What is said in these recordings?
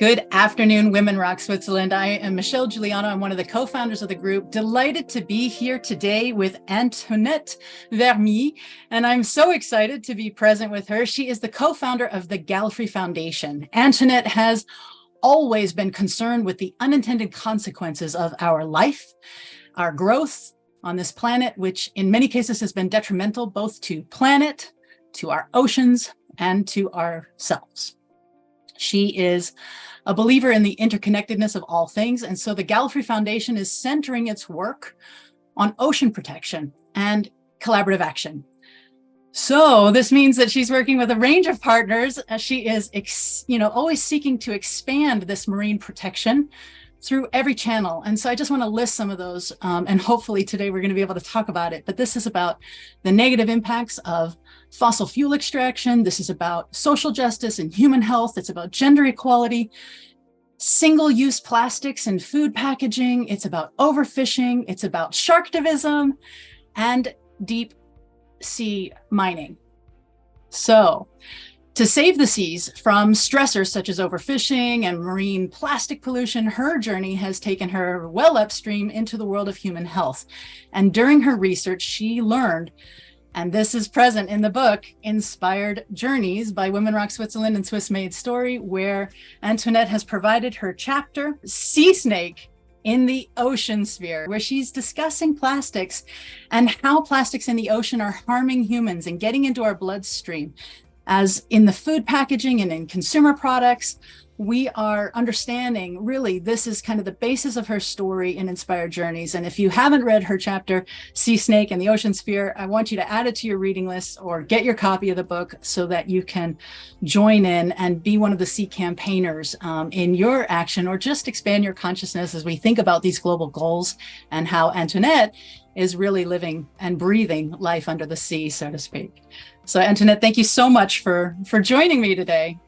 Good afternoon, Women Rock Switzerland. I am Michelle Guiliano. I'm one of the co-founders of the group. Delighted to be here today with Antoinette Vermilye, and I'm so excited to be present with her. She is the co-founder of the Gallifrey Foundation. Antoinette has always been concerned with the unintended consequences of our life, our growth on this planet, which in many cases has been detrimental both to planet, to our oceans, and to ourselves. She is a believer in the interconnectedness of all things. And so the Gallifrey Foundation is centering its work on ocean protection and collaborative action. So this means that she's working with a range of partners. She is, always seeking to expand this marine protection through every channel. And so I just want to list some of those. And hopefully today we're going to be able to talk about it. But this is about the negative impacts of fossil fuel extraction. This is about social justice and human health. It's about gender equality, single-use plastics and food packaging. It's about overfishing. It's about sharktivism and deep sea mining. So to save the seas from stressors such as overfishing and marine plastic pollution, her journey has taken her well upstream into the world of human health. And during her research, she learned, and this is present in the book, Inspired Journeys by Women Rock Switzerland and Swiss Made Story, where Antoinette has provided her chapter, Sea Snake in the Ocean Sphere, where she's discussing plastics and how plastics in the ocean are harming humans and getting into our bloodstream. As in the food packaging and in consumer products, we are understanding, really, this is kind of the basis of her story in Inspired Journeys. And if you haven't read her chapter, Sea Snake and the Ocean Sphere, I want you to add it to your reading list or get your copy of the book so that you can join in and be one of the sea campaigners in your action, or just expand your consciousness as we think about these global goals and how Antoinette is really living and breathing life under the sea, so to speak. So Antoinette, thank you so much for joining me today.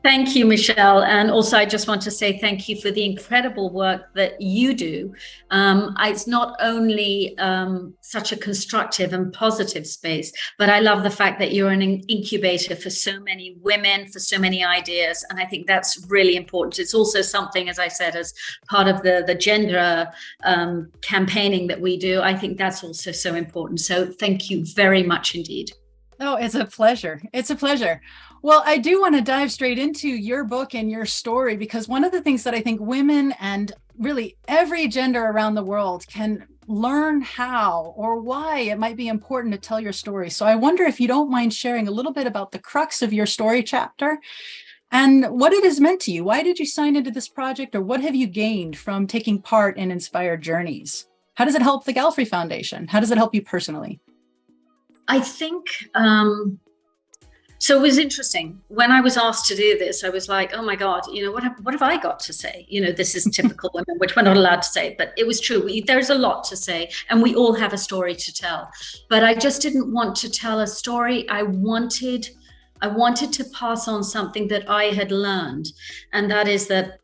Thank you, Michelle. And also, I just want to say thank you for the incredible work that you do. It's not only such a constructive and positive space, but I love the fact that you're an incubator for so many women, for so many ideas. And I think that's really important. It's also something, as I said, as part of the gender campaigning that we do. I think that's also so important. So thank you very much indeed. Oh, it's a pleasure. It's a pleasure. Well, I do want to dive straight into your book and your story, because one of the things that I think women and really every gender around the world can learn how or why it might be important to tell your story. So I wonder if you don't mind sharing a little bit about the crux of your story chapter and what it has meant to you. Why did you sign into this project, or what have you gained from taking part in Inspired Journeys? How does it help the Gallifrey Foundation? How does it help you personally? I think, so it was interesting. When I was asked to do this, I was like, oh my God, what have I got to say? This is typical women, which we're not allowed to say, but it was true. There's a lot to say, and we all have a story to tell. But I just didn't want to tell a story. I wanted to pass on something that I had learned. And that is that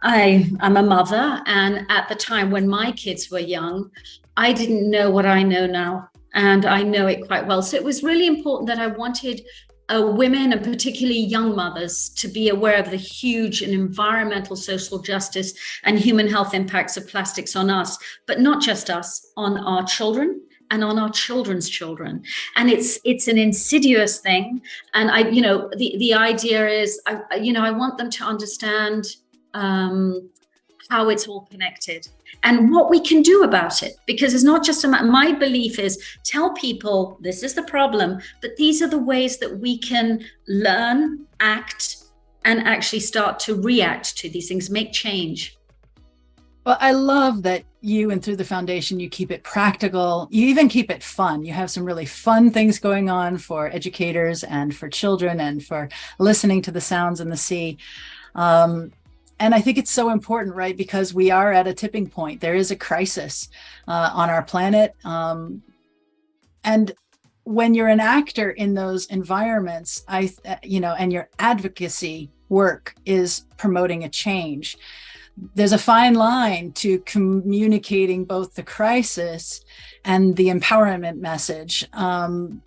I'm a mother. And at the time when my kids were young, I didn't know what I know now. And I know it quite well. So it was really important that I wanted women, and particularly young mothers, to be aware of the huge and environmental, social justice and human health impacts of plastics on us, but not just us, on our children and on our children's children. And it's an insidious thing. And the idea is, I want them to understand how it's all connected and what we can do about it, because it's not just my belief is tell people this is the problem, but these are the ways that we can learn, act, and actually start to react to these things, make change. Well, I love that you, and through the foundation, you keep it practical. You even keep it fun. You have some really fun things going on for educators and for children and for listening to the sounds in the sea. And I think it's so important, right? Because we are at a tipping point. There is a crisis on our planet. And when you're an actor in those environments, and your advocacy work is promoting a change, there's a fine line to communicating both the crisis and the empowerment message.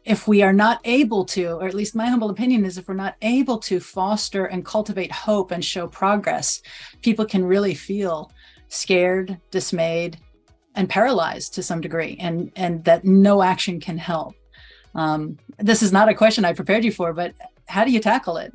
If we are not able to, or at least my humble opinion is, if we're not able to foster and cultivate hope and show progress, people can really feel scared, dismayed, and paralyzed to some degree, and that no action can help. This is not a question I prepared you for, but how do you tackle it?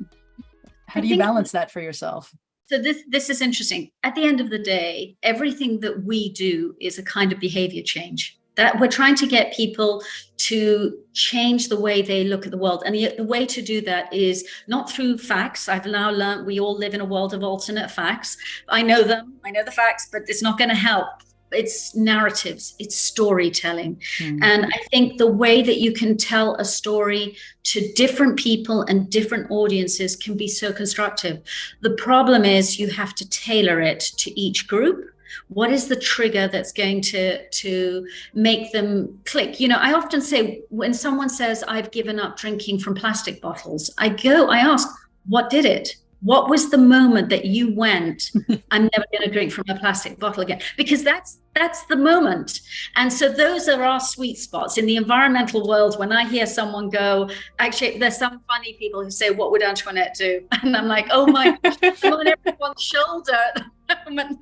How do you balance that for yourself? So this is interesting. At the end of the day, everything that we do is a kind of behavior change. That we're trying to get people to change the way they look at the world. And the way to do that is not through facts. I've now learned we all live in a world of alternate facts. I know them, I know the facts, but it's not going to help. It's narratives, it's storytelling. And I think the way that you can tell a story to different people and different audiences can be so constructive. The problem is you have to tailor it to each group. What is the trigger that's going to make them click? You know, I often say when someone says, I've given up drinking from plastic bottles, I ask, what did it? What was the moment that you went, I'm never going to drink from a plastic bottle again? Because that's the moment. And so those are our sweet spots in the environmental world. When I hear someone go, actually, there's some funny people who say, what would Antoinette do? And I'm like, oh my gosh, I'm on everyone's shoulder at the moment.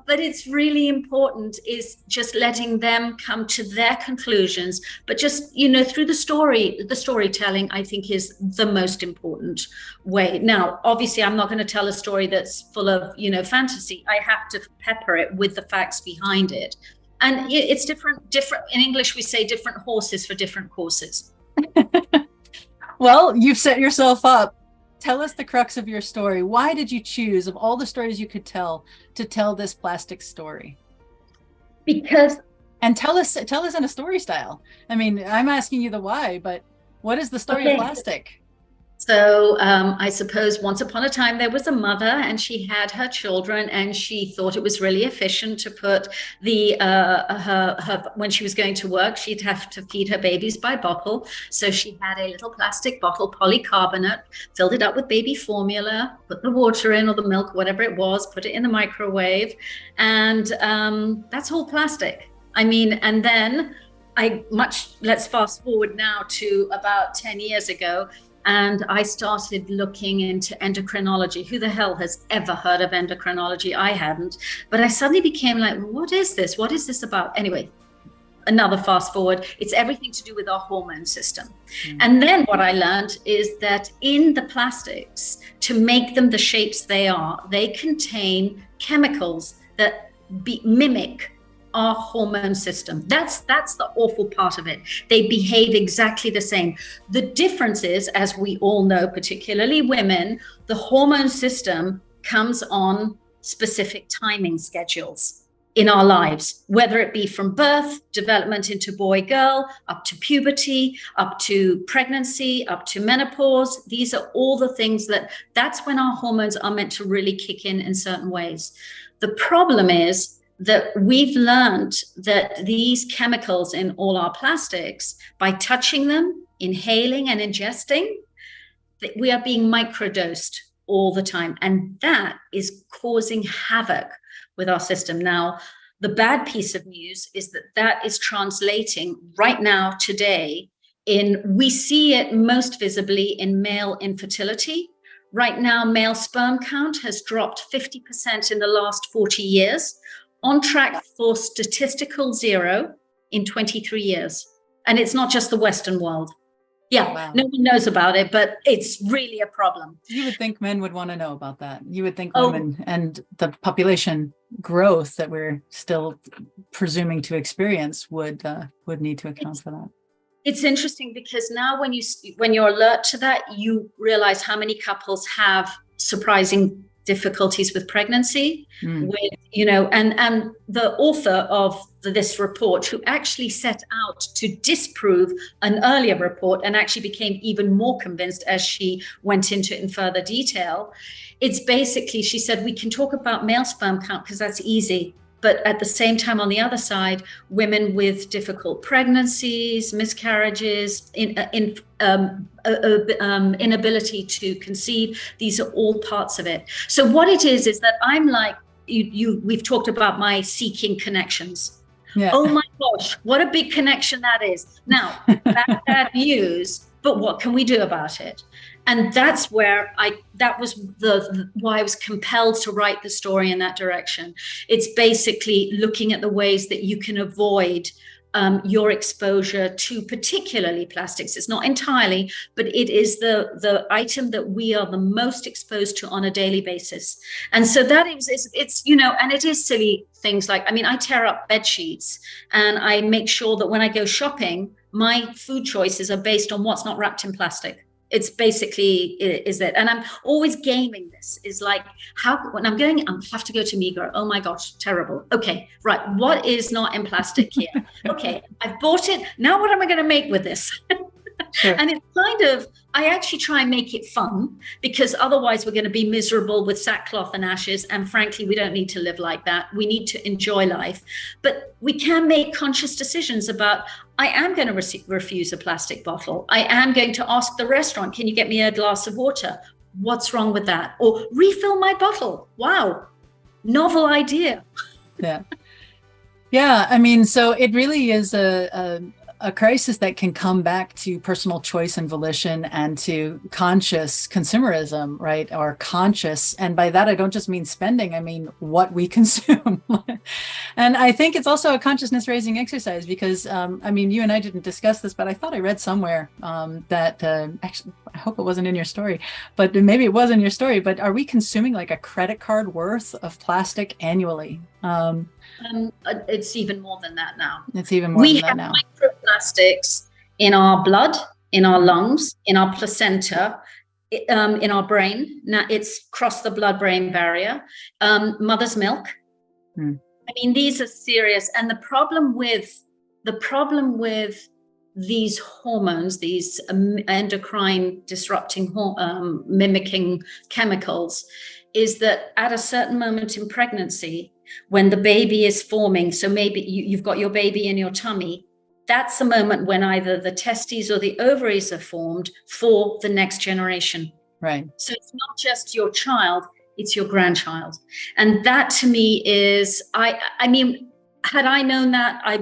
But it's really important is just letting them come to their conclusions. But just, you know, through the storytelling, I think is the most important way. Now, obviously, I'm not going to tell a story that's full of, you know, fantasy. I have to pepper it with the facts behind it. And it's different. In English, we say different horses for different courses. Well, you've set yourself up. Tell us the crux of your story. Why did you choose, of all the stories you could tell, to tell this plastic story? And tell us in a story style. I mean, I'm asking you the why, but what is the story of plastic? So I suppose once upon a time there was a mother and she had her children and she thought it was really efficient to put her when she was going to work, she'd have to feed her babies by bottle. So she had a little plastic bottle, polycarbonate, filled it up with baby formula, put the water in or the milk, whatever it was, put it in the microwave. And that's all plastic. I mean, and then let's fast forward now to about 10 years ago. And I started looking into endocrinology. Who the hell has ever heard of endocrinology? I hadn't. But I suddenly became like, what is this? What is this about? Anyway, another fast forward. It's everything to do with our hormone system. And then what I learned is that in the plastics, to make them the shapes they are, they contain chemicals that mimic our hormone system. That's the awful part of it. They behave exactly the same. The difference is, as we all know, particularly women, the hormone system comes on specific timing schedules in our lives, whether it be from birth, development into boy, girl, up to puberty, up to pregnancy, up to menopause. These are all the things that's when our hormones are meant to really kick in certain ways. The problem is that we've learned that these chemicals in all our plastics, by touching them, inhaling and ingesting, that we are being microdosed all the time. And that is causing havoc with our system. Now, the bad piece of news is that is translating right now today we see it most visibly in male infertility. Right now, male sperm count has dropped 50% in the last 40 years. On track for statistical zero in 23 years. And it's not just the Western world. Yeah, wow. No one knows about it, but it's really a problem. You would think men would want to know about that. You would think women and the population growth that we're still presuming to experience would need to account for that. It's interesting because now when you're alert to that, you realize how many couples have surprising difficulties with pregnancy, and the author of this report, who actually set out to disprove an earlier report and actually became even more convinced as she went into it in further detail. It's basically, she said, we can talk about male sperm count because that's easy. But at the same time, on the other side, women with difficult pregnancies, miscarriages, inability to conceive, these are all parts of it. So what it is that I'm like we've talked about my seeking connections. Yeah. Oh my gosh, what a big connection that is. Now, bad news, but what can we do about it? And that's where that was why I was compelled to write the story in that direction. It's basically looking at the ways that you can avoid your exposure to particularly plastics. It's not entirely, but it is the item that we are the most exposed to on a daily basis. And so that it's, you know, and it is silly things like, I mean, I tear up bed sheets and I make sure that when I go shopping, my food choices are based on what's not wrapped in plastic. It's basically is that, and I'm always gaming this, is like, how, when I'm going, I have to go to Migros. Oh my gosh, terrible. Okay, right. What is not in plastic here? Okay, I've bought it. Now what am I going to make with this? Sure. And it's kind of, I actually try and make it fun, because otherwise we're going to be miserable with sackcloth and ashes. And frankly, we don't need to live like that. We need to enjoy life. But we can make conscious decisions about, I am going to refuse a plastic bottle. I am going to ask the restaurant, can you get me a glass of water? What's wrong with that? Or refill my bottle. Wow. Novel idea. Yeah. Yeah. I mean, so it really is a crisis that can come back to personal choice and volition and to conscious consumerism, right? Or conscious. And by that, I don't just mean spending, I mean what we consume. And I think it's also a consciousness raising exercise, because, I mean, you and I didn't discuss this, but I thought I read somewhere that actually, I hope it wasn't in your story, but maybe it was in your story, but are we consuming like a credit card worth of plastic annually? It's even more than that now. It's even more than that now. We have microplastics in our blood, in our lungs, in our placenta, in our brain. Now it's crossed the blood-brain barrier. Mother's milk. I mean, these are serious. And the problem with these hormones, these endocrine disrupting, mimicking chemicals, is that at a certain moment in pregnancy, when the baby is forming, so maybe you've got your baby in your tummy, that's the moment when either the testes or the ovaries are formed for the next generation. Right. So it's not just your child, it's your grandchild. And that to me is, I mean, had I known that, I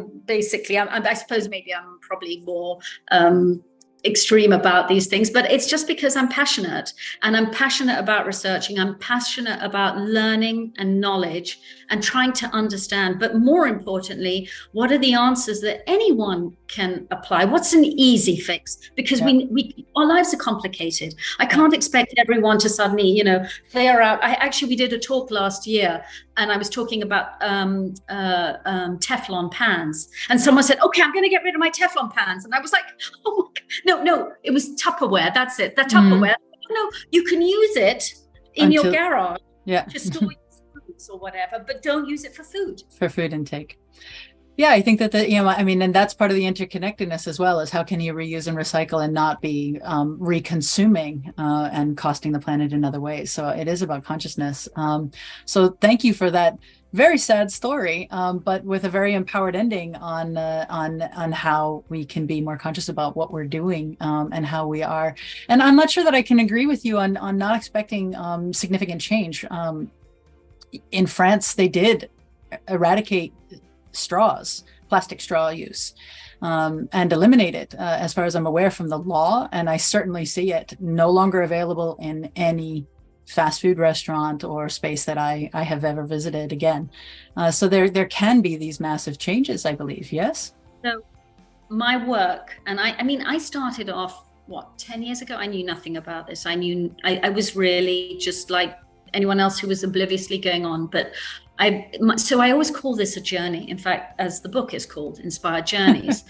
suppose maybe I'm probably more extreme about these things, but it's just because I'm passionate, and I'm passionate about researching. I'm passionate about learning and knowledge and trying to understand, but more importantly, what are the answers that anyone can apply? What's an easy fix? Because our lives are complicated. I can't expect everyone to suddenly, you know, clear out. We did a talk last year, and I was talking about Teflon pans, and someone said, okay, I'm going to get rid of my Teflon pans. And I was like, oh my God. No, it was Tupperware. That's it. The Tupperware. No, you can use it in your garage to store your foods or whatever, but don't use it for food. For food intake. Yeah, I think that and that's part of the interconnectedness as well, is how can you reuse and recycle and not be re-consuming and costing the planet in other ways. So it is about consciousness. So thank you for that very sad story, but with a very empowered ending on how we can be more conscious about what we're doing and how we are. And I'm not sure that I can agree with you on not expecting significant change. In France, they did eradicate plastic straw use, and eliminate it, as far as I'm aware, from the law. And I certainly see it no longer available in any fast food restaurant or space that I have ever visited again. So there can be these massive changes, I believe. Yes. So my work, and I started off 10 years ago. I knew nothing about this. I was really just like anyone else who was obliviously going on, but I always call this a journey. In fact, as the book is called, Inspired Journeys.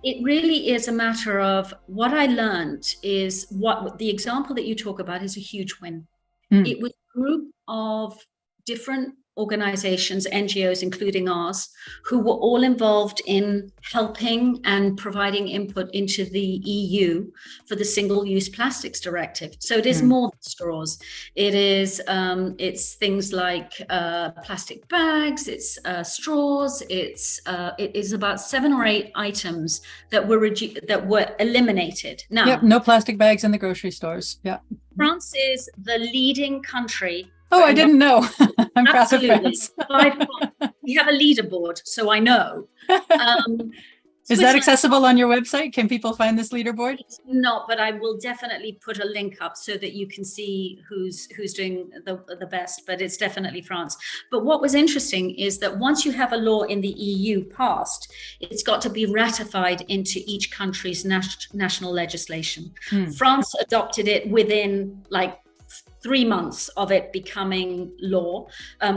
It really is a matter of what I learned is what the example that you talk about is a huge win. It was a group of different organizations, NGOs, including ours, who were all involved in helping and providing input into the EU for the Single-Use Plastics Directive. So it is more than straws. It is, it's things like plastic bags, it's straws, it is about 7 or 8 items that were eliminated. Now, no plastic bags in the grocery stores. Yeah. France is the leading country Oh, I didn't know. I'm proud of Absolutely. France. We have a leaderboard, so I know. Is that accessible on your website? Can people find this leaderboard? It's not, but I will definitely put a link up so that you can see who's doing the best, but it's definitely France. But what was interesting is that once you have a law in the EU passed, it's got to be ratified into each country's national legislation. France adopted it within like 3 months of it becoming law.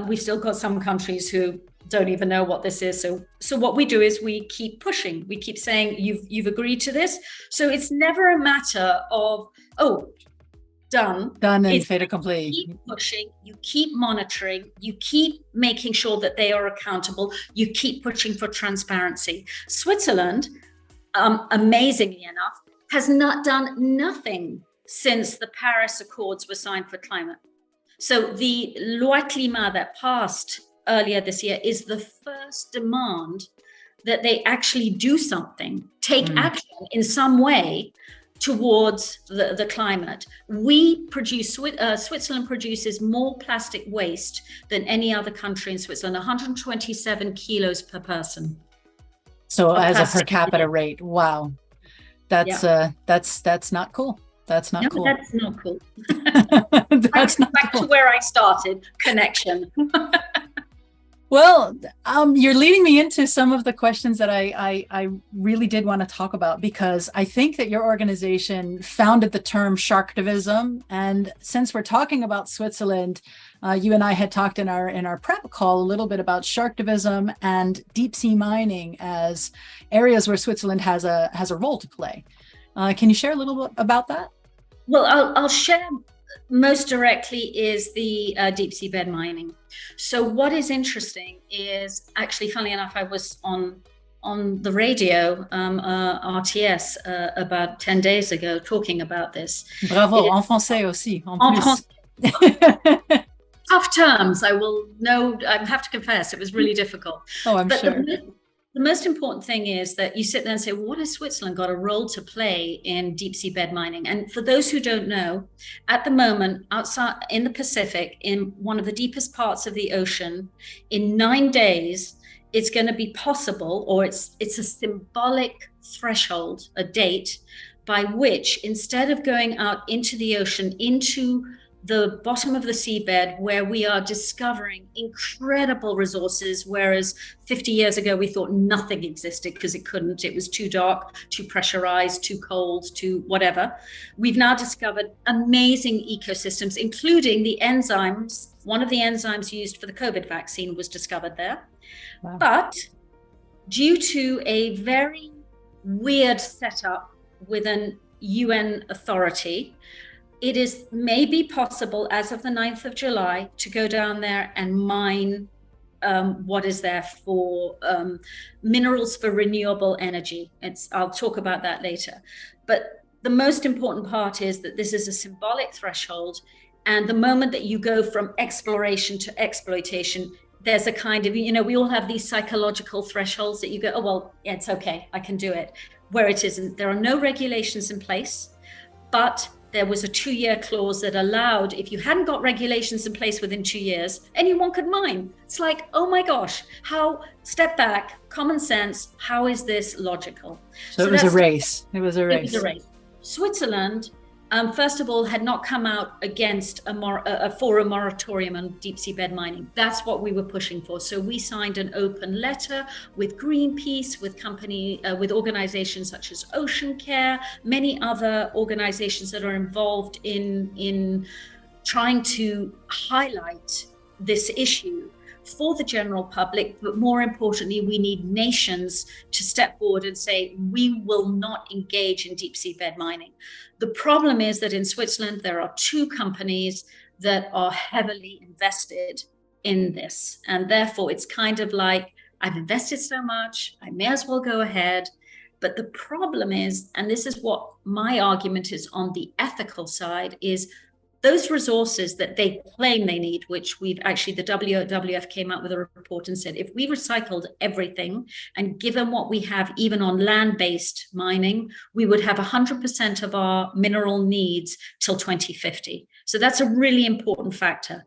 We've still got some countries who don't even know what this is. So what we do is we keep pushing. We keep saying, you've agreed to this. So it's never a matter of, done and fait accompli. You keep pushing, you keep monitoring, you keep making sure that they are accountable, you keep pushing for transparency. Switzerland, amazingly enough, has not done nothing since the Paris Accords were signed for climate. So the Loi Climat that passed earlier this year is the first demand that they actually do something, take action in some way towards the climate. Switzerland produces more plastic waste than any other country in Switzerland, 127 kilos per person. So as a per capita rate, wow. That's not cool. That's not cool. That's not cool. That's not back cool. to where I started, connection. Well, you're leading me into some of the questions that I really did want to talk about, because I think that your organization founded the term sharktivism. And since we're talking about Switzerland, you and I had talked in our prep call a little bit about sharktivism and deep sea mining as areas where Switzerland has a role to play. Can you share a little bit about that? Well, I'll share. Most directly is the deep sea bed mining. So what is interesting is, actually, funnily enough, I was on the radio, RTS, about 10 days ago, talking about this. Bravo, en français aussi. En plus. Tough terms, I have to confess, it was really difficult. Oh, I'm sure. The most important thing is that you sit there and say, what has Switzerland got a role to play in deep sea bed mining? And for those who don't know, at the moment, outside in the Pacific, in one of the deepest parts of the ocean, in 9 days, it's going to be possible, or it's a symbolic threshold, a date by which, instead of going out into the ocean, into the bottom of the seabed, where we are discovering incredible resources, whereas 50 years ago we thought nothing existed because it couldn't. It was too dark, too pressurized, too cold, too whatever. We've now discovered amazing ecosystems, including the enzymes. One of the enzymes used for the COVID vaccine was discovered there. Wow. But due to a very weird setup with an UN authority, it is maybe possible as of the 9th of July to go down there and mine what is there for minerals for renewable energy. I'll talk about that later. But the most important part is that this is a symbolic threshold. And the moment that you go from exploration to exploitation, there's a kind of, we all have these psychological thresholds that you go, oh, well, yeah, it's okay, I can do it. Where it isn't. There are no regulations in place, but there was a 2-year clause that allowed, if you hadn't got regulations in place within 2 years, anyone could mine. It's like, oh my gosh, step back, common sense, how is this logical? So it was a race. It was a race. Switzerland, first of all, had not come out against for a moratorium on deep sea bed mining. That's what we were pushing for. So we signed an open letter with Greenpeace, with organizations such as Ocean Care, many other organizations that are involved in trying to highlight this issue for the general public. But more importantly, we need nations to step forward and say, we will not engage in deep sea bed mining. The problem is that in Switzerland, there are 2 companies that are heavily invested in this. And therefore, it's kind of like, I've invested so much, I may as well go ahead. But the problem is, and this is what my argument is on the ethical side, is those resources that they claim they need, which the WWF came out with a report and said, if we recycled everything and given what we have, even on land-based mining, we would have 100% of our mineral needs till 2050. So that's a really important factor.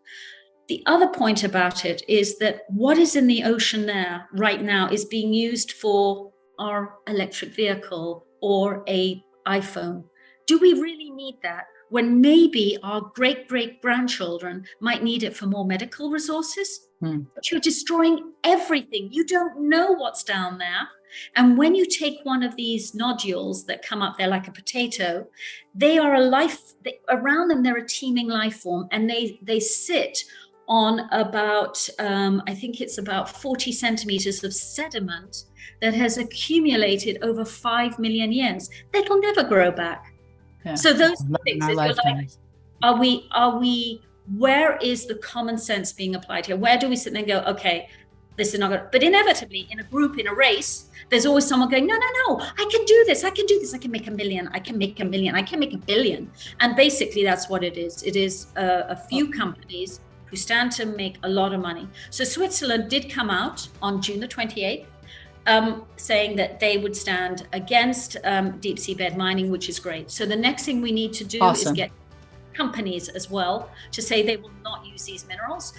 The other point about it is that what is in the ocean there right now is being used for our electric vehicle or a iPhone. Do we really need that when maybe our great-great-grandchildren might need it for more medical resources? But you're destroying everything. You don't know what's down there. And when you take one of these nodules that come up there like a potato, they are around them, they're a teeming life form, and they sit on about, I think it's about 40 centimeters of sediment that has accumulated over 5 million years. That'll never grow back. Yeah. So those things, like, are we, where is the common sense being applied here? Where do we sit there and go, okay, this is not good? But inevitably in a group, in a race, there's always someone going, no, I can do this. I can make $1 million. I can make $1 million. I can make $1 billion. And basically that's what it is. It is a few companies who stand to make a lot of money. So Switzerland did come out on June the 28th, saying that they would stand against deep seabed mining, which is great. So the next thing we need to do is get companies as well to say they will not use these minerals.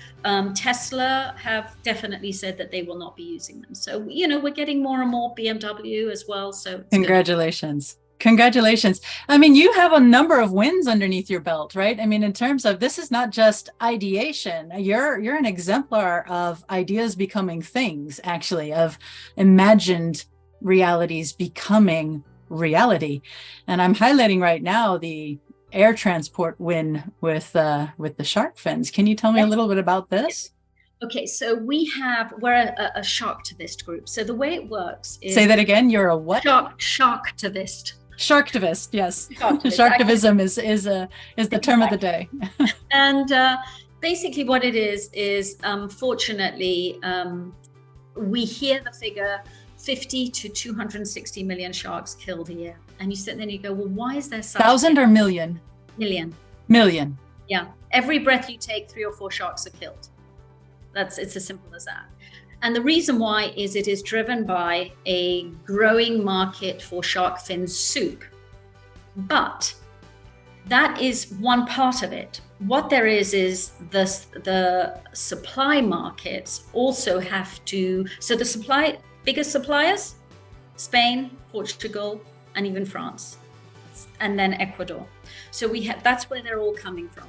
Tesla have definitely said that they will not be using them. So, we're getting more and more BMW as well. So congratulations. Good. Congratulations. I mean, you have a number of wins underneath your belt, right? I mean, in terms of, this is not just ideation. You're an exemplar of ideas becoming things, actually, of imagined realities becoming reality. And I'm highlighting right now the air transport win with the shark fins. Can you tell me a little bit about this? Okay, so we're a sharktivist group. So the way it works is... Say that again, you're a what? Sharktivist. Sharktivist, yes. Sharktivism is the term of the day. And basically what it is fortunately, we hear the figure 50 to 260 million sharks killed a year. And you sit there and you go, well, why is there such... 1,000 or million? Million. Yeah. Every breath you take, 3 or 4 sharks are killed. It's as simple as that. And the reason why is it is driven by a growing market for shark fin soup. But that is one part of it. What there is the supply markets also have to... So the biggest suppliers, Spain, Portugal, and even France, and then Ecuador. So that's where they're all coming from.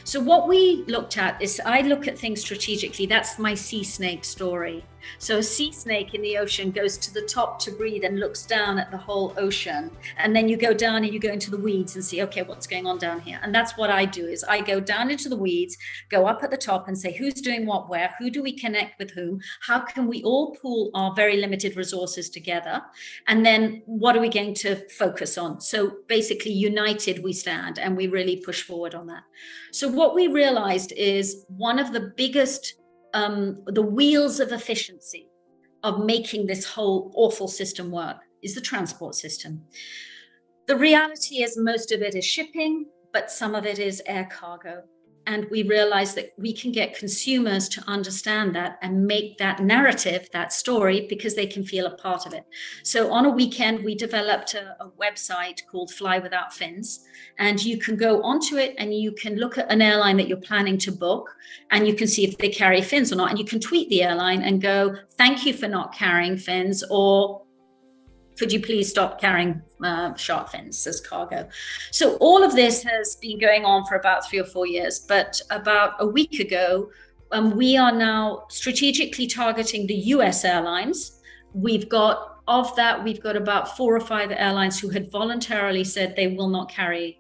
So what we looked at is, I look at things strategically. That's my sea snake story. So a sea snake in the ocean goes to the top to breathe and looks down at the whole ocean. And then you go down and you go into the weeds and see, okay, what's going on down here? And that's what I do, is I go down into the weeds, go up at the top and say, who's doing what where? Who do we connect with whom? How can we all pool our very limited resources together? And then what are we going to focus on? So basically united we stand, and we really push forward on that. So what we realized is one of the biggest the wheels of efficiency of making this whole awful system work is the transport system. The reality is most of it is shipping, but some of it is air cargo. And we realize that we can get consumers to understand that and make that narrative, that story, because they can feel a part of it. So on a weekend, we developed a website called Fly Without Fins. And you can go onto it and you can look at an airline that you're planning to book, and you can see if they carry fins or not. And you can tweet the airline and go, thank you for not carrying fins, or could you please stop carrying shark fins as cargo? So all of this has been going on for about 3 or 4 years. But about a week ago, we are now strategically targeting the US airlines. We've got about 4 or 5 airlines who had voluntarily said they will not carry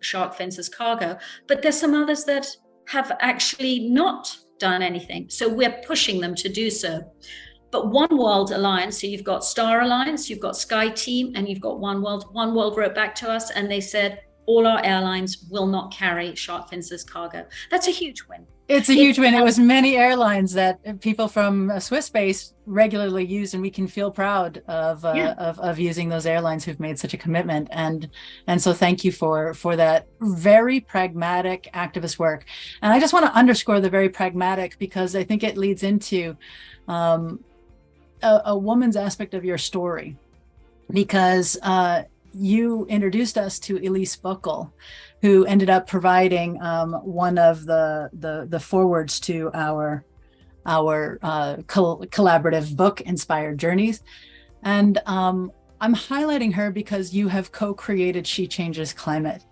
shark fins as cargo. But there's some others that have actually not done anything. So we're pushing them to do so. But One World Alliance, so you've got Star Alliance, you've got Sky Team, and you've got One World. One World wrote back to us and they said, all our airlines will not carry shark fins as cargo. That's a huge win. It's a huge win. It was many airlines that people from Swiss base regularly use, and we can feel proud of using those airlines who've made such a commitment. And so thank you for that very pragmatic activist work. And I just want to underscore the very pragmatic, because I think it leads into a woman's aspect of your story, because you introduced us to Elise Buckle, who ended up providing one of the forwards to our collaborative book, Inspired Journeys. And I'm highlighting her because you have co-created She Changes Climate.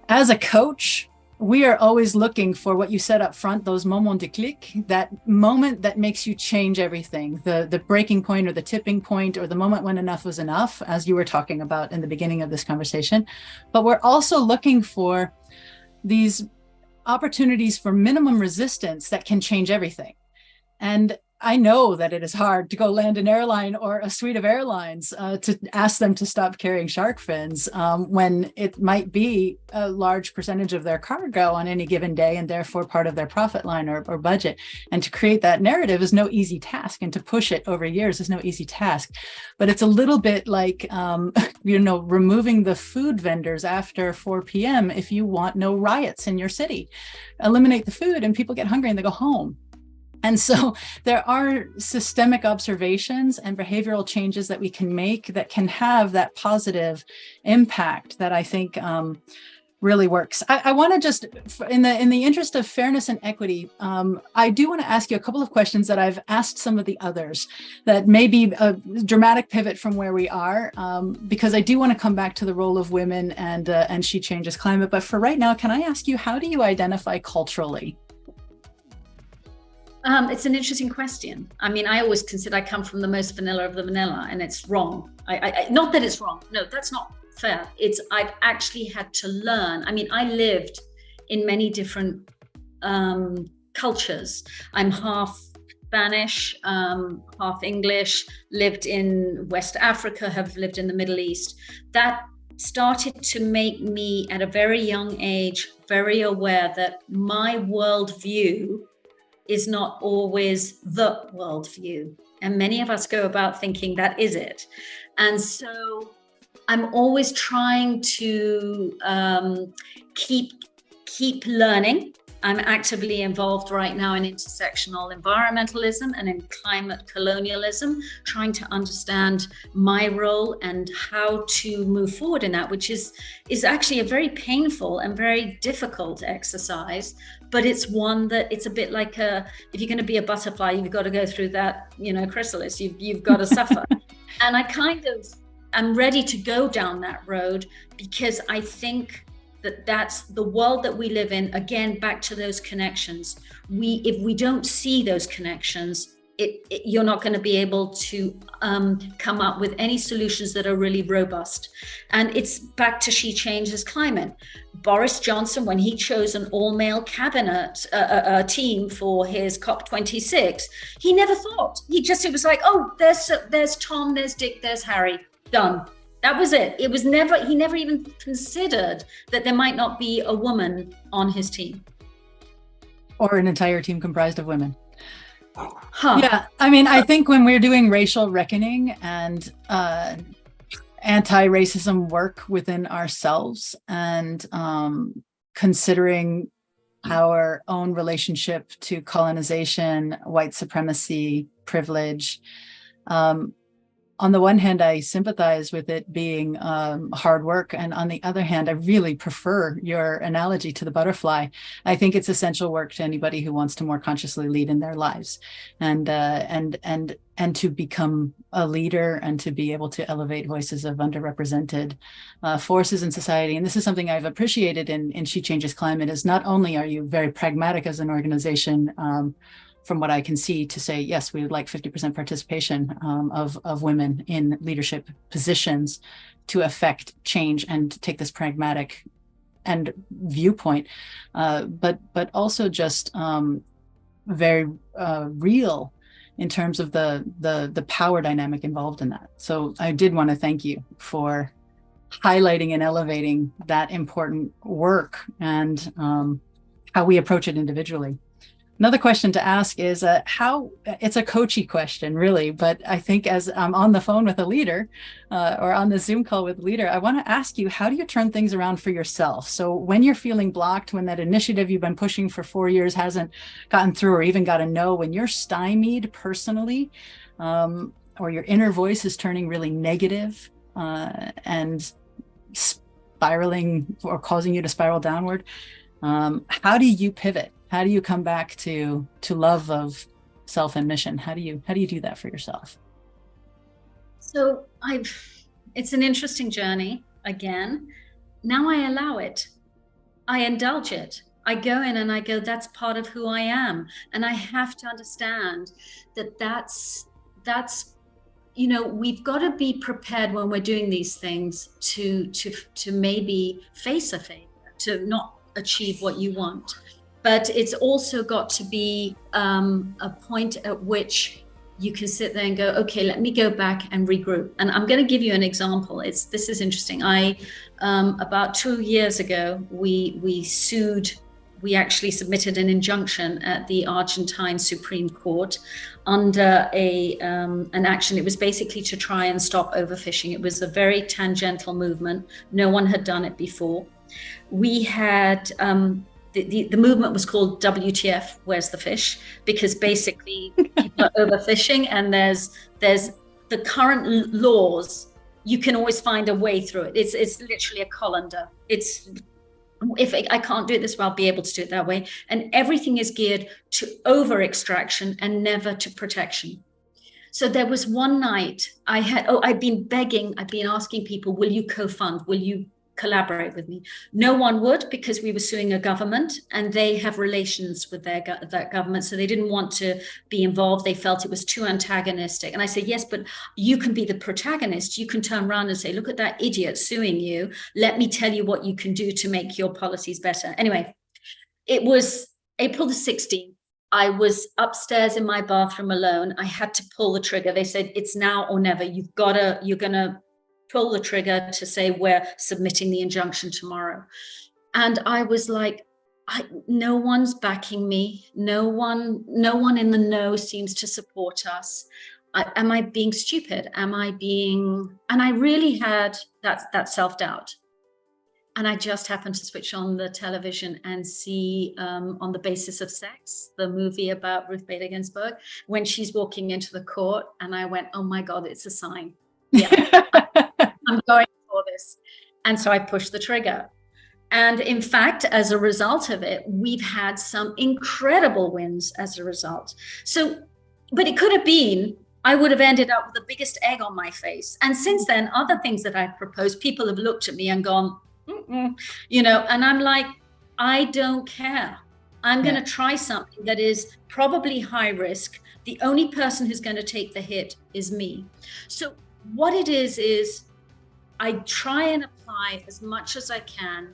As a coach, we are always looking for what you said up front, those moments déclic, that moment that makes you change everything, the breaking point or the tipping point or the moment when enough was enough, as you were talking about in the beginning of this conversation. But we're also looking for these opportunities for minimum resistance that can change everything. And I know that it is hard to go land an airline or a suite of airlines to ask them to stop carrying shark fins when it might be a large percentage of their cargo on any given day and therefore part of their profit line or budget. And to create that narrative is no easy task, and to push it over years is no easy task. But it's a little bit like, removing the food vendors after 4 p.m. if you want no riots in your city. Eliminate the food and people get hungry and they go home. And so there are systemic observations and behavioral changes that we can make that can have that positive impact that I think really works. I want to just, in the interest of fairness and equity, I do want to ask you a couple of questions that I've asked some of the others that may be a dramatic pivot from where we are, because I do want to come back to the role of women and She Changes Climate. But for right now, can I ask you, how do you identify culturally? It's an interesting question. I mean, I always consider I come from the most vanilla of the vanilla, and it's wrong. Not that it's wrong. No, that's not fair. I've actually had to learn. I mean, I lived in many different cultures. I'm half Spanish, half English, lived in West Africa, have lived in the Middle East. That started to make me, at a very young age, very aware that my worldview is not always the worldview. And many of us go about thinking that is it. And so I'm always trying to keep learning. I'm actively involved right now in intersectional environmentalism and in climate colonialism, trying to understand my role and how to move forward in that, which is actually a very painful and very difficult exercise. But it's one that it's a bit like if you're going to be a butterfly, you've got to go through that, chrysalis. You've got to suffer. And I'm ready to go down that road, because I think that's the world that we live in. Again, back to those connections. If we don't see those connections, you're not going to be able to come up with any solutions that are really robust. And it's back to She Changes Climate. Boris Johnson, when he chose an all-male cabinet team for his COP26, he never thought. It was like, oh, there's Tom, there's Dick, there's Harry, done. That was it. He never even considered that there might not be a woman on his team. Or an entire team comprised of women. Huh. Yeah, I mean, I think when we're doing racial reckoning and anti-racism work within ourselves and considering our own relationship to colonization, white supremacy, privilege, on the one hand, I sympathize with it being hard work. And on the other hand, I really prefer your analogy to the butterfly. I think it's essential work to anybody who wants to more consciously lead in their lives and to become a leader and to be able to elevate voices of underrepresented forces in society. And this is something I've appreciated in She Changes Climate, is not only are you very pragmatic as an organization, from what I can see, to say, yes, we would like 50% participation of women in leadership positions to affect change and take this pragmatic and viewpoint, but also just very real in terms of the power dynamic involved in that. So I did want to thank you for highlighting and elevating that important work and how we approach it individually. Another question to ask is how, it's a coachy question really, but I think as I'm on the phone with a leader or on the Zoom call with a leader, I want to ask you, how do you turn things around for yourself? So when you're feeling blocked, when that initiative you've been pushing for 4 years hasn't gotten through or even got a no, when you're stymied personally, or your inner voice is turning really negative, and spiraling or causing you to spiral downward. How do you pivot? How do you come back to love of self and mission? How do you do that for yourself? So it's an interesting journey again. Now I allow it. I indulge it. I go in and I go, that's part of who I am. And I have to understand that that's, we've got to be prepared when we're doing these things to maybe face a failure, to not achieve what you want. But it's also got to be a point at which you can sit there and go, okay, let me go back and regroup. And I'm going to give you an example. This is interesting. About 2 years ago, we actually submitted an injunction at the Argentine Supreme Court under an action. It was basically to try and stop overfishing. It was a very tangential movement. No one had done it before. We had the movement was called WTF, Where's the Fish? Because basically people are overfishing, and there's the current laws. You can always find a way through it. It's literally a colander. If I can't do it this way, I'll be able to do it that way. And everything is geared to over extraction and never to protection. So there was one night I've been asking people, will you co-fund? Will you collaborate with me? No one would, because we were suing a government and they have relations with that government. So they didn't want to be involved. They felt it was too antagonistic. And I said, yes, but you can be the protagonist. You can turn around and say, look at that idiot suing you. Let me tell you what you can do to make your policies better. Anyway, it was April the 16th. I was upstairs in my bathroom alone. I had to pull the trigger. They said, it's now or never. You're going to pull the trigger to say we're submitting the injunction tomorrow. And I was like, no one's backing me. No one in the know seems to support us. Am I being stupid? And I really had that self-doubt. And I just happened to switch on the television and see On the Basis of Sex, the movie about Ruth Bader Ginsburg, when she's walking into the court. And I went, oh my God, it's a sign. Yeah, I'm going for this. And so I pushed the trigger. And in fact, as a result of it, we've had some incredible wins as a result. So, but it could have been, I would have ended up with the biggest egg on my face. And since then, other things that I've proposed, people have looked at me and gone, and I'm like, I don't care. I'm going to try something that is probably high risk. The only person who's going to take the hit is me. So what it is I try and apply as much as I can,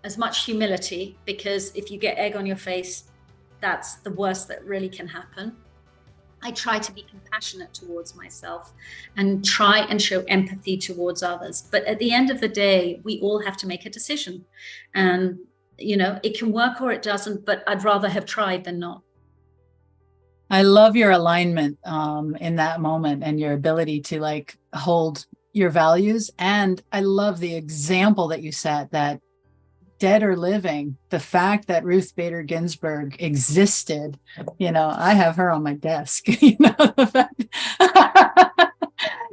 as much humility, because if you get egg on your face, that's the worst that really can happen. I try to be compassionate towards myself and try and show empathy towards others. But at the end of the day, we all have to make a decision. And, it can work or it doesn't, but I'd rather have tried than not. I love your alignment in that moment and your ability to hold your values. And I love the example that you set, that dead or living, the fact that Ruth Bader Ginsburg existed, I have her on my desk, the fact,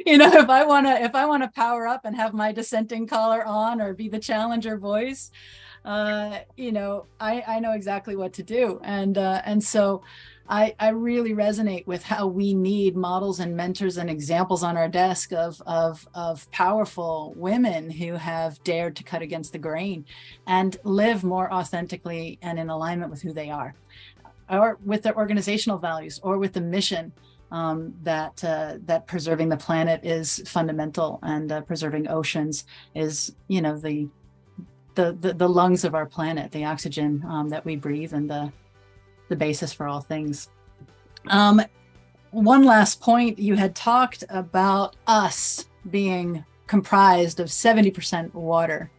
if I want to power up and have my dissenting collar on or be the challenger voice, I know exactly what to do. And so I really resonate with how we need models and mentors and examples on our desk of powerful women who have dared to cut against the grain and live more authentically and in alignment with who they are, or with their organizational values, or with the mission that preserving the planet is fundamental, and preserving oceans is, the lungs of our planet, the oxygen that we breathe, and the basis for all things. One last point, you had talked about us being comprised of 70% water,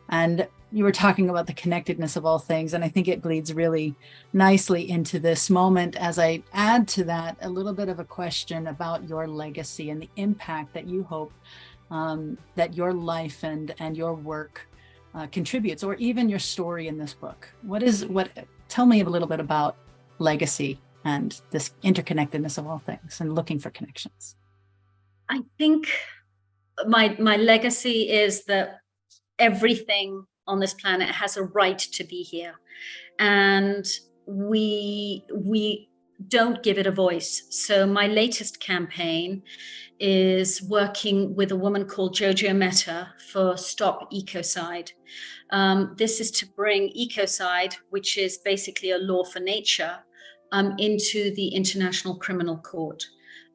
and you were talking about the connectedness of all things. And I think it bleeds really nicely into this moment, as I add to that a little bit of a question about your legacy and the impact that you hope that your life and your work contributes, or even your story in this book. Tell me a little bit about legacy and this interconnectedness of all things and looking for connections. I think my legacy is that everything on this planet has a right to be here, and we don't give it a voice. So my latest campaign is working with a woman called Jojo Mehta for Stop Ecocide. This is to bring ecocide, which is basically a law for nature, into the International Criminal Court.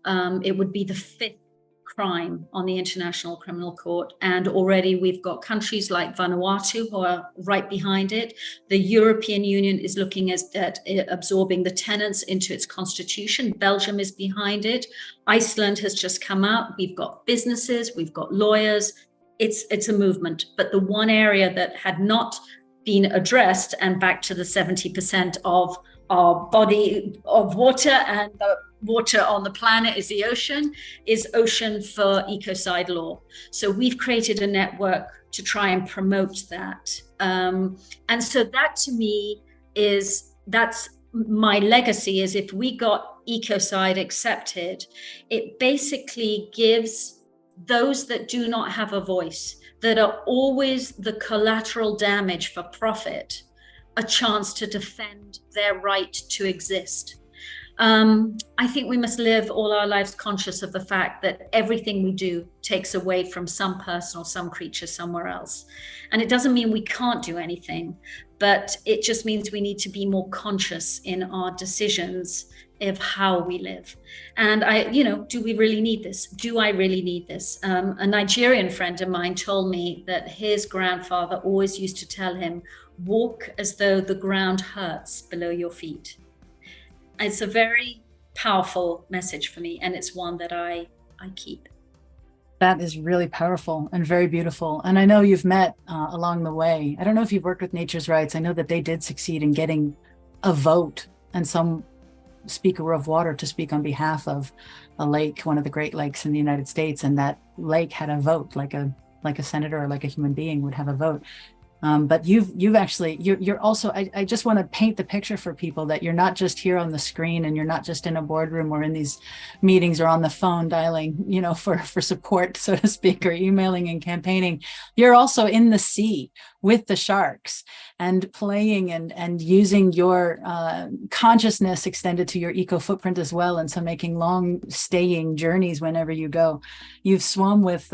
It would be the fifth crime on the International Criminal Court. And already we've got countries like Vanuatu who are right behind it. The European Union is looking at absorbing the tenets into its constitution. Belgium is behind it. Iceland has just come out. We've got businesses, we've got lawyers. It's a movement. But the one area that had not been addressed, and back to the 70% of our body of water, and the water on the planet is the ocean, is Ocean for Ecocide Law. So we've created a network to try and promote that. And so that to me that's my legacy, is if we got ecocide accepted, it basically gives those that do not have a voice, that are always the collateral damage for profit, a chance to defend their right to exist. I think we must live all our lives conscious of the fact that everything we do takes away from some person or some creature somewhere else. And it doesn't mean we can't do anything, but it just means we need to be more conscious in our decisions of how we live. And do we really need this? Do I really need this? A Nigerian friend of mine told me that his grandfather always used to tell him, walk as though the ground hurts below your feet. It's a very powerful message for me, and it's one that I keep. That is really powerful and very beautiful. And I know you've met along the way. I don't know if you've worked with Nature's Rights. I know that they did succeed in getting a vote and some speaker of water to speak on behalf of a lake, one of the Great Lakes in the United States. And that lake had a vote, like a senator or like a human being would have a vote. But you've actually, you're also, I just want to paint the picture for people that you're not just here on the screen, and you're not just in a boardroom or in these meetings or on the phone dialing, for support, so to speak, or emailing and campaigning. You're also in the sea with the sharks and playing and using your consciousness extended to your eco footprint as well. And so making long staying journeys whenever you go. You've swum with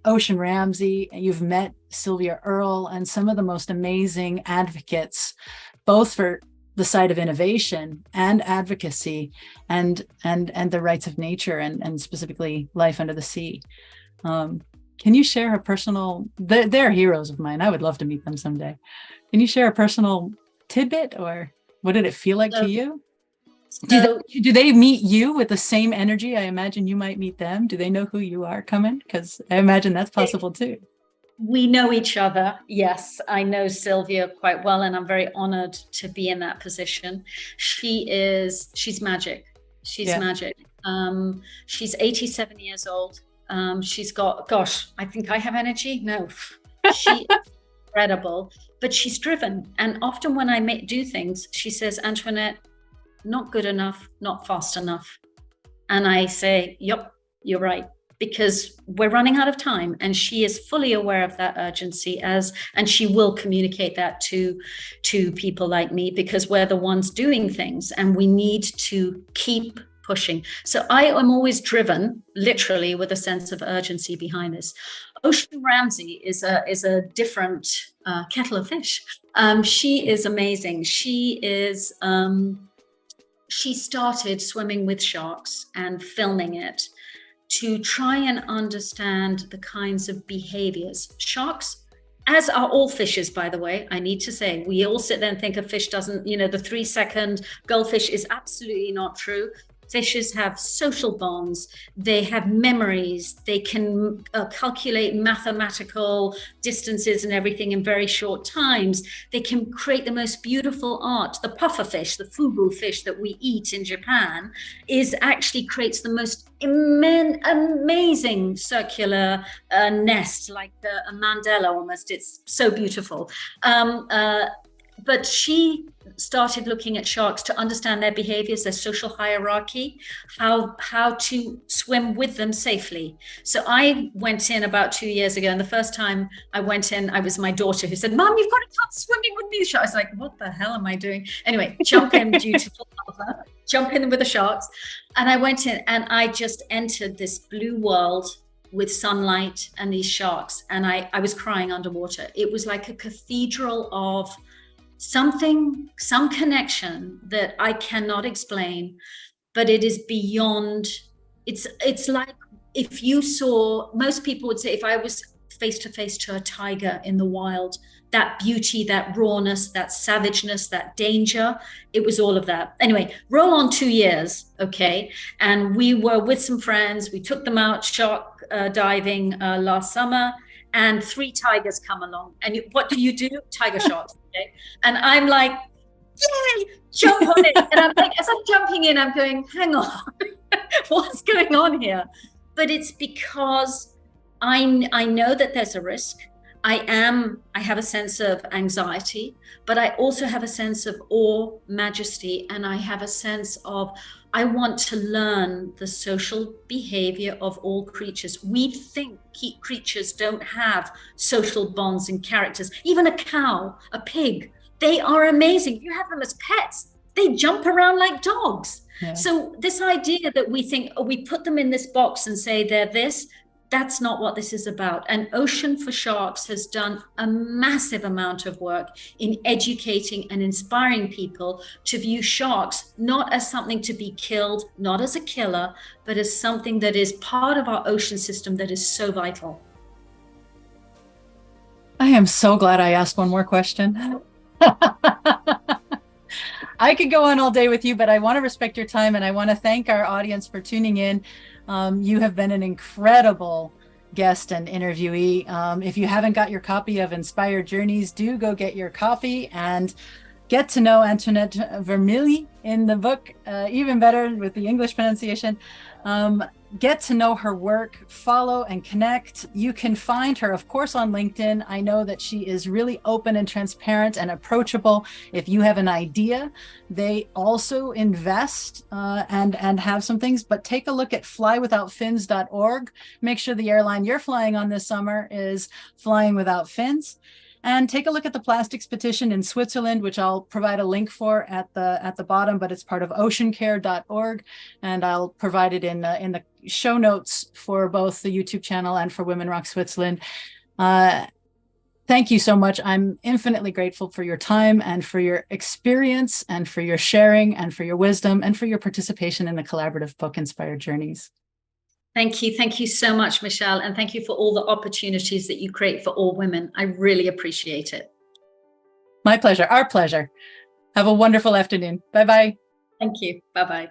Ocean Ramsey, and you've met Sylvia Earl and some of the most amazing advocates, both for the side of innovation and advocacy and the rights of nature and specifically life under the sea. Can you share a personal, they're heroes of mine. I would love to meet them someday. Can you share a personal tidbit, or what did it feel like to you? Do they meet you with the same energy? I imagine you might meet them. Do they know who you are coming? Because I imagine that's possible too. We know each other. Yes, I know Sylvia quite well, and I'm very honored to be in that position. She's magic. She's magic. She's 87 years old. She's got, I think I have energy. No, she is incredible, but she's driven. And often when I do things, she says, Antoinette, not good enough, not fast enough. And I say, yep, you're right, because we're running out of time. And she is fully aware of that urgency and she will communicate that to people like me, because we're the ones doing things and we need to keep pushing. So I am always driven, literally, with a sense of urgency behind this. Ocean Ramsey is a different kettle of fish. She is amazing. She started swimming with sharks and filming it to try and understand the kinds of behaviors. Sharks, as are all fishes, by the way, I need to say, we all sit there and think a fish doesn't, the 3-second goldfish is absolutely not true. Fishes have social bonds, they have memories, they can calculate mathematical distances and everything in very short times. They can create the most beautiful art. The pufferfish, the fugu fish that we eat in Japan, actually creates the most amazing circular nest, like a mandala almost. It's so beautiful. But started looking at sharks to understand their behaviors, their social hierarchy, how to swim with them safely. So I went in about 2 years ago, and the first time I went in, I was my daughter who said, "Mom, you've got to come swimming with me." I was like, "What the hell am I doing?" Anyway, jump in, beautiful mother, jump in with the sharks. And I went in and I just entered this blue world with sunlight and these sharks. And I was crying underwater. It was like a cathedral of something, some connection that I cannot explain, but it is beyond, it's like if you saw, most people would say, if I was face to face to a tiger in the wild, that beauty, that rawness, that savageness, that danger, it was all of that. Anyway, roll on 2 years, okay? And we were with some friends, we took them out shark diving last summer, and 3 tigers come along. And what do? Tiger sharks, okay? And I'm like, yay, jump on it. And I'm like, as I'm jumping in, I'm going, hang on, what's going on here? But it's because I know that there's a risk. I have a sense of anxiety, but I also have a sense of awe, majesty, and I have a sense of, I want to learn the social behavior of all creatures. We think creatures don't have social bonds and characters. Even a cow, a pig, they are amazing. You have them as pets. They jump around like dogs. Yeah. So this idea that we think, we put them in this box and say they're this, that's not what this is about. And Ocean for Sharks has done a massive amount of work in educating and inspiring people to view sharks not as something to be killed, not as a killer, but as something that is part of our ocean system that is so vital. I am so glad I asked one more question. I could go on all day with you, but I want to respect your time, and I want to thank our audience for tuning in. You have been an incredible guest and interviewee. If you haven't got your copy of Inspired Journeys, do go get your copy and get to know Antoinette Vermilye in the book, even better with the English pronunciation. Get to know her work, follow and connect. You can find her, of course, on LinkedIn. I know that she is really open and transparent and approachable. If you have an idea, they also invest and have some things, but take a look at flywithoutfins.org. Make sure the airline you're flying on this summer is Flying Without Fins. And take a look at the plastics petition in Switzerland, which I'll provide a link for at the bottom, but it's part of oceancare.org. And I'll provide it in the show notes for both the YouTube channel and for Women Rock Switzerland. Thank you so much. I'm infinitely grateful for your time and for your experience and for your sharing and for your wisdom and for your participation in the collaborative book, Inspired Journeys. Thank you. Thank you so much, Michelle. And thank you for all the opportunities that you create for all women. I really appreciate it. My pleasure. Our pleasure. Have a wonderful afternoon. Bye-bye. Thank you. Bye-bye.